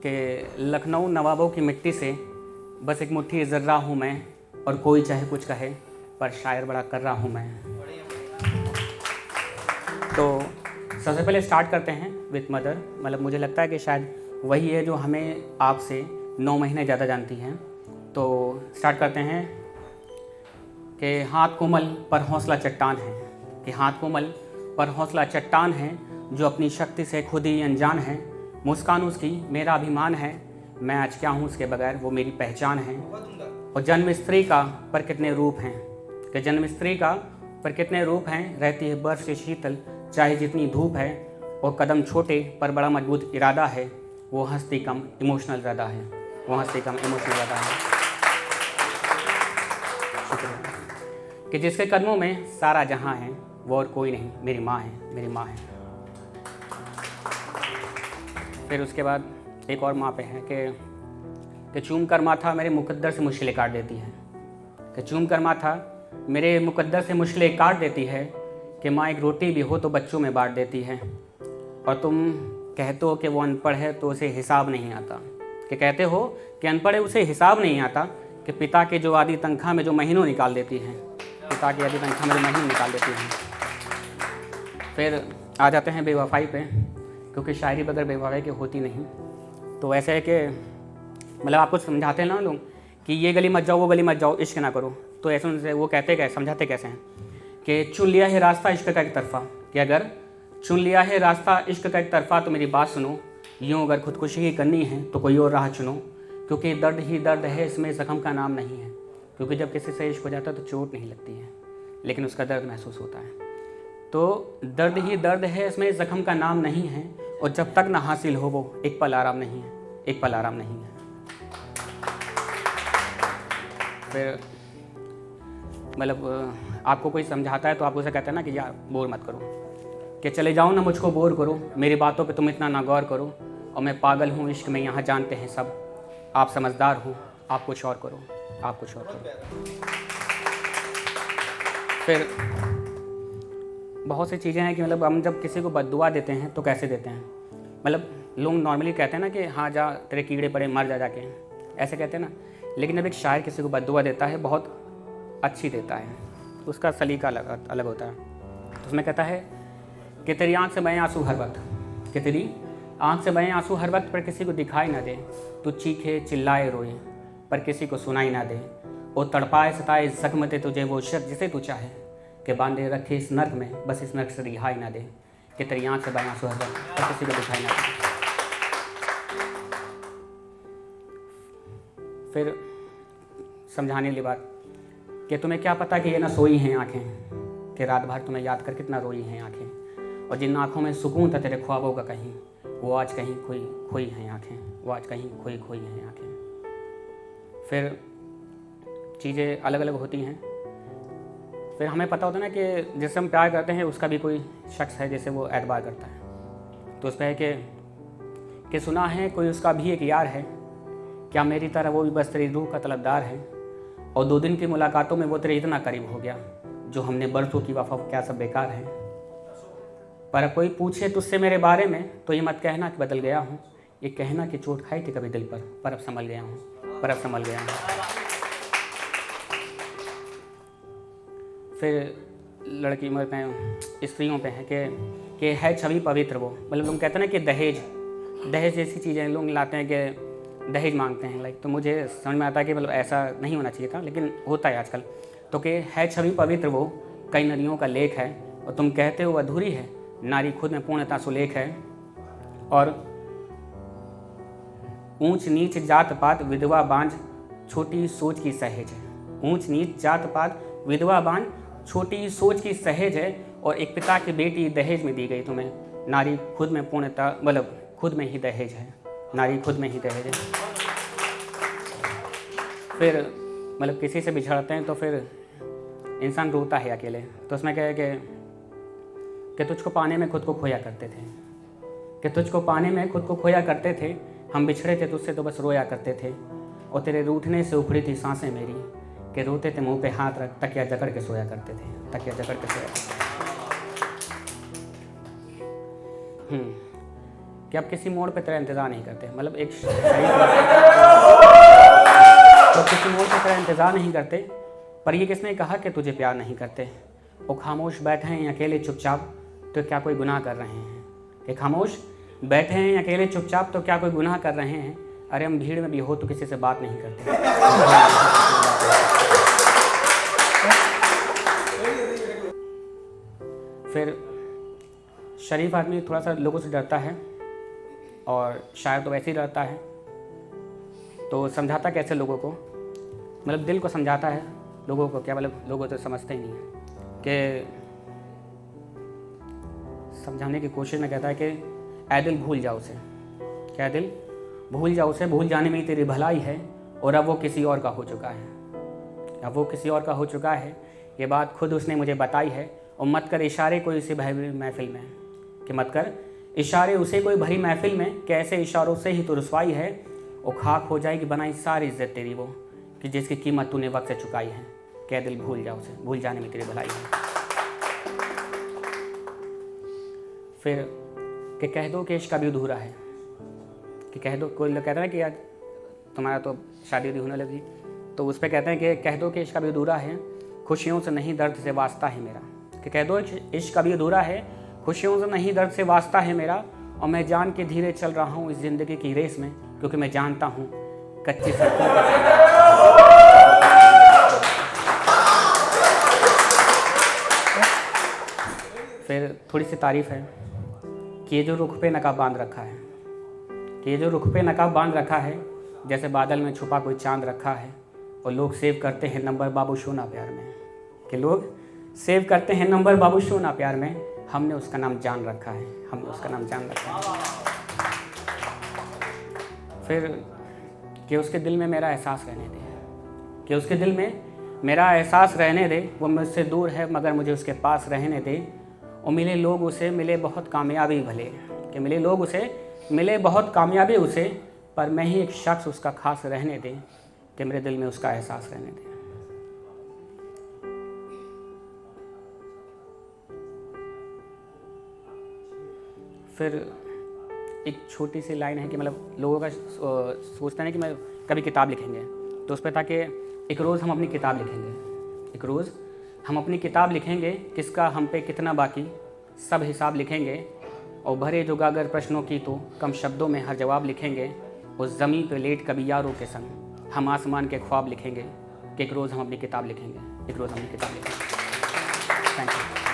कि लखनऊ नवाबों की मिट्टी से बस एक मुट्ठी ज़र्रा हूँ मैं, और कोई चाहे कुछ कहे पर शायर बड़ा कर रहा हूँ मैं। तो सबसे पहले स्टार्ट करते हैं विथ मदर। मतलब मुझे लगता है कि शायद वही है जो हमें आपसे 9 महीने ज़्यादा जानती हैं। तो स्टार्ट करते हैं कि हाथ कोमल पर हौसला चट्टान है, कि हाथ कोमल पर हौसला चट्टान है, जो अपनी शक्ति से खुद ही अनजान है। मुस्कान उसकी मेरा अभिमान है, मैं आज क्या हूँ उसके बगैर वो मेरी पहचान है। और जन्म स्त्री का पर कितने रूप हैं, कि जन्म स्त्री का पर कितने रूप हैं, रहती है बर्फ से शीतल चाहे जितनी धूप है। और कदम छोटे पर बड़ा मजबूत इरादा है, वो हस्ती कम इमोशनल ज़्यादा है, वो हस्ती कम इमोशनल ज़्यादा है। शुक्रिया। कि जिसके कदमों में सारा जहां है, वो और कोई नहीं मेरी माँ है, मेरी माँ है। फिर उसके बाद एक और माँ पे है कि चूम कर माथा मेरे मुकद्दर से मुश्किलें काट देती है, कि चूम कर माथा मेरे मुकद्दर से मुश्किलें काट देती है। कि माँ एक रोटी भी हो तो बच्चों में बांट देती है। और तुम कहते हो कि वो अनपढ़ है तो उसे हिसाब नहीं आता, कि कहते हो कि अनपढ़ है उसे हिसाब नहीं आता। कि पिता के जो आधी तनख्वाह में जो महीनों निकाल देती हैं, पिता की आधी तनख्वाह में जो महीनों निकाल देती हैं। फिर आ जाते हैं बेवफाई पे, क्योंकि शायरी बगैर बेवफाई की होती नहीं। तो ऐसे है कि मतलब आपको समझाते हैं ना लोग कि ये गली मत जाओ वो गली मत जाओ, इश्क ना करो, तो ऐसे उनसे वो कहते कैसे, समझाते कैसे हैं कि चुन लिया है रास्ता इश्क का एक तरफा, कि अगर चुन लिया है रास्ता इश्क का एक तरफा तो मेरी बात सुनो। यूँ अगर खुदकुशी ही करनी है तो कोई और राह चुनो, क्योंकि दर्द ही दर्द है, इसमें ज़ख्म का नाम नहीं है। क्योंकि जब किसी से इश्क हो जाता है तो चोट नहीं लगती है, लेकिन उसका दर्द महसूस होता है। तो दर्द ही दर्द है, इसमें ज़ख्म का नाम नहीं है। और जब तक ना हासिल हो वो एक पल आराम नहीं है, एक पल आराम नहीं है। फिर मतलब आपको कोई समझाता है तो आप उसे कहते हैं ना कि यार बोर मत करो, कि चले जाओ ना मुझको बोर करो, मेरी बातों पे तुम इतना ना गौर करो। और मैं पागल हूँ इश्क में यहाँ जानते हैं सब, आप समझदार हो आप कुछ और करो, आप कुछ और करो। फिर बहुत सी चीज़ें हैं कि मतलब हम जब किसी को बद्दुआ देते हैं तो कैसे देते हैं। मतलब लोग नॉर्मली कहते हैं ना कि हाँ जा तेरे कीड़े पड़े मर जा जाके, ऐसे कहते हैं ना। लेकिन जब एक शायर किसी को बद्दुआ देता है बहुत अच्छी देता है, उसका सलीका अलग होता है। तो उसमें कहता है कि तेरी आँख से बहे आंसू हर वक्त, कि तेरी आँख से बहे आंसू हर वक्त, पर किसी को दिखाई ना दे। तू चीखे चिल्लाए रोए पर किसी को सुनाई ना दे। और तड़पाए सताए जख्म दे तुझे वो शख्स जिसे तू चाहे, कि बांधे रखे इस नर्क में बस इस नर्क से रिहाई ना दे। कि तेरी आँख से बहे आंसू हर वक्त पर किसी को दिखाई ना दे। फिर समझाने वाली बात कि तुम्हें क्या पता कि ये ना सोई हैं आँखें, कि रात भर तुम्हें याद कर कितना रोई हैं आँखें। और जिन आँखों में सुकून था तेरे ख्वाबों का कहीं, वो आज कहीं खोई खोई हैं आँखें, वो आज कहीं खोई खोई हैं आँखें। फिर चीज़ें अलग अलग होती हैं। फिर हमें पता होता है ना कि जिससे हम प्यार करते हैं उसका भी कोई शख्स है जिसे वो एतबार करता है। तो उस पर है कि सुना है कोई उसका भी एक यार है, क्या मेरी तरह वो भी बस तेरी रूह का तलबदार है। और 2 दिन की मुलाकातों में वो तेरे इतना करीब हो गया, जो हमने बरसों की वफा क्या सब बेकार है। पर कोई पूछे तुझसे मेरे बारे में तो ये मत कहना कि बदल गया हूँ, ये कहना कि चोट खाई थी कभी दिल पर अब संभल गया हूँ, पर अब संभल गया हूँ। फिर लड़की मतलब स्त्रियों पे है कि है छवि पवित्र वो। मतलब लोग कहते हैं ना कि दहेज जैसी चीज़ें लोग लाते हैं कि दहेज मांगते हैं लाइक। तो मुझे समझ में आता है कि मतलब ऐसा नहीं होना चाहिए था, लेकिन होता है आजकल। तो कि है छवि पवित्र वो कई नदियों का लेख है, और तुम कहते हो अधूरी है, नारी खुद में पूर्णता सुलेख है। और ऊंच नीच जात पात विधवा बांझ छोटी सोच की सहेज है, ऊंच नीच जात पात विधवा बांझ छोटी सोच की सहेज है। और एक पिता की बेटी दहेज में दी गई तुम्हें, नारी खुद में पूर्णता मतलब खुद में ही दहेज है, नारी खुद में ही दहेज है। फिर मतलब किसी से बिछड़ते हैं तो फिर इंसान रोता है अकेले। तो उसमें क्या है कि तुझको पाने में खुद को खोया करते थे, कि तुझको पाने में खुद को खोया करते थे। हम बिछड़े थे तुझसे तो बस रोया करते थे। और तेरे रूठने से उखड़ी थी सांसें मेरी, कि रोते थे मुंह पे हाथ रख तकिया जकड़ के सोया करते थे, तकिया जकड़ के सोया करते थे। कि अब किसी मोड़ पे तेरा इंतज़ार नहीं करते। मतलब एक तो किसी मोड़ पे तेरा इंतज़ार नहीं करते, पर ये किसने कहा कि तुझे प्यार नहीं करते। वो खामोश बैठे हैं अकेले चुपचाप तो क्या कोई गुनाह कर रहे हैं। कि खामोश बैठे हैं अकेले चुपचाप तो क्या कोई गुनाह कर रहे हैं। अरे हम भीड़ में भी हो तो किसी से बात नहीं करते। फिर शरीफ आदमी थोड़ा सा लोगों से डरता है, और शायर तो वैसे ही डरता है, तो समझाता कैसे लोगों को, मतलब दिल को समझाता है लोगों को, क्या मतलब लोगों तो समझते ही नहीं है। कि समझाने की कोशिश में कहता है कि ऐ दिल भूल जाओ उसे, क्या दिल भूल जाओ उसे, भूल जाने में ही तेरी भलाई है, और अब वो किसी और का हो चुका है। अब वो किसी और का हो चुका है, ये बात खुद उसने मुझे बताई है। और मत कर इशारे कोई उसे भरी महफिल में, कि मत कर इशारे उसे कोई भरी महफिल में, कैसे इशारों से ही तो रुसवाई है। और खाक हो जाएगी बनाई सारी इज्जत तेरी वो, कि जिसकी कीमत तूने वक्त से चुकाई है। क्या दिल भूल जाओ उसे, भूल जाने में तेरी भलाई है। फिर कि कह दो कि इश्क अभी अधूरा है, कि कह दो, कोई लोग कहते हैं कि यार तुम्हारा तो शादी भी होने लगी, तो उस पर कहते हैं कि कह दो कि इश्क अभी अधूरा है, खुशियों से नहीं दर्द से वास्ता है मेरा। कि कह दो इश्क अभी अधूरा है, खुशियों से नहीं दर्द से वास्ता है मेरा, और मैं जान के धीरे चल रहा हूँ इस ज़िंदगी की रेस में, क्योंकि मैं जानता हूँ कच्ची सड़कों पर। फिर थोड़ी सी तारीफ़ है कि ये जो रुख पे नकाब बांध रखा है, कि ये जो रुख पे नकाब बांध रखा है, जैसे बादल में छुपा कोई चांद रखा है, और लोग सेव करते हैं नंबर बाबू शोना प्यार में। कि लोग सेव करते हैं नंबर बाबू शोना प्यार में, हमने उसका नाम जान रखा है, हमने उसका नाम जान रखा है। फिर कि उसके दिल में मेरा एहसास रहने दे, कि उसके दिल में मेरा एहसास रहने दे, वो मुझसे दूर है मगर मुझे उसके पास रहने दे। और मिले लोग उसे मिले बहुत कामयाबी भले, कि मिले लोग उसे मिले बहुत कामयाबी उसे, पर मैं ही एक शख्स उसका खास रहने दे, कि मेरे दिल में उसका एहसास रहने दे। फिर एक छोटी सी लाइन है कि मतलब लोगों का सोचते हैं कि मैं कभी किताब लिखेंगे, तो उस पर था कि एक रोज़ हम अपनी किताब लिखेंगे, एक रोज़ हम अपनी किताब लिखेंगे, किसका हम पे कितना बाकी सब हिसाब लिखेंगे। और भरे जो गागर प्रश्नों की तो कम शब्दों में हर जवाब लिखेंगे। उस ज़मीन पे लेट कभी यारों के संग हम आसमान के ख्वाब लिखेंगे, कि एक रोज़ हम अपनी किताब लिखेंगे, एक रोज़ हम अपनी किताब लिखेंगे। Thank you.